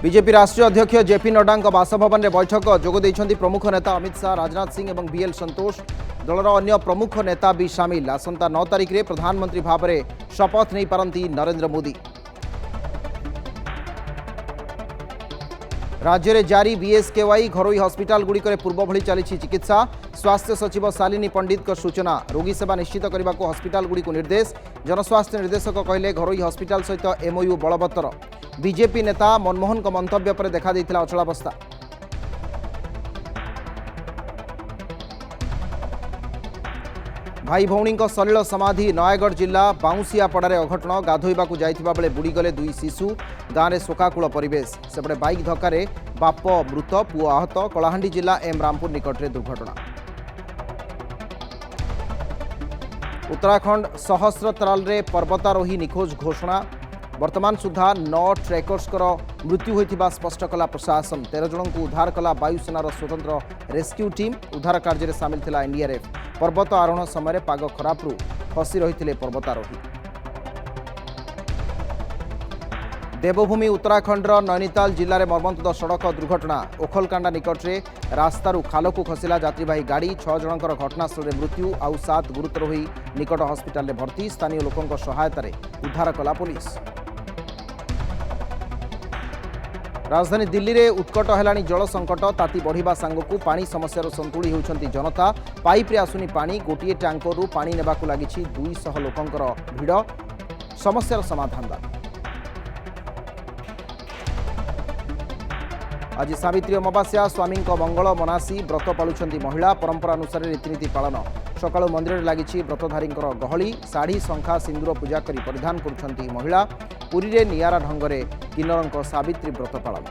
BJP राष्ट्रीय अध्यक्ष JP Nadda बासभवन में बैठक जोगद प्रमुख नेता अमित शाह, राजनाथ सिंह और बीएल संतोष। दलर अन्य प्रमुख नेता भी सामिल। आसंता 9 तारिख में प्रधानमंत्री भाव में शपथ नहीं पारती नरेंद्र मोदी। राज्य में जारी बीएसकेवाई घरोई हस्पिटाल गुड़िक पूर्व भली चली चिकित्सा। स्वास्थ्य सचिव शालिनी पंडित सूचना। रोगी सेवा निश्चित करने को हस्पिटाल गुड़ी निर्देश। जनस्वास्थ्य निर्देशक कहले घरोई हस्पिटाल सहित एमओयू बलवत्तर। बीजेपी नेता मनमोहन मंतव्य पर देखा देइथिला अचलावस्था। भाई भौणी सलिल समाधि। नयगढ़ जिला बाउंसियापड़े अघटन। गाधोइबा जाइथिबा बेले बुड़ीगले 2 शिशु। गाँव में शोकाकूल परिवेश। सेपटे बाइक धक्के बाप मृत, पुओ आहत। कलाहांडी जिला एम रामपुर निकटरे दुर्घटना। उत्तराखंड सहस्रताल रे पर्वतारोही निखोज घोषणा। वर्तमान सुधा 9 ट्रेकर्स मृत्यु होइथिबा स्पष्ट कला प्रशासन। 13 जन को उद्धार कला वायुसेनार स्वतंत्र रेस्क्यू टीम। उद्धार कार्य में सामिल थिला एनडीआरएफ। पर्वत आरोहण समय पाग खराबरू फसी रही पर्वतारोही। देवभूमि उत्तराखंड नैनीताल जिले में मर्मन्तुद सड़क दुर्घटना। ओखलकांडा निकट में रास्तारू खाल को खसला यात्रीवाही गाड़ी। 6 जनकर घटनास्थल में मृत्यु आउ 7 गुरुतर होई निकट हस्पिटाल में भर्ती। स्थानीय लोकों सहायता उद्धार कला पुलिस। राजधानी दिल्ली में उत्कट है जल संकट। ताती बढ़िबा सांगकू पानी समस्या संतुड़ी होती जनता। पाइप रे आसुनी पानी। गोटे टैंकर पानी नेबाकू लगी 200 लोकंकर भिड़। समस्यार समाधान दाबी। आज सावित्री अमावास्या। स्वामी मंगल मनासी व्रत पालुंट महिला। परंपरा अनुसार रीतिनीति पालन। सकाळु मंदिर में लगी व्रतधारी गहली। शाढ़ी शंखा सिंदूर पूजा करी परिधान करुछंती महिला। पुरी रे नियारा ढंग से किन्नर सावित्री व्रत पालन।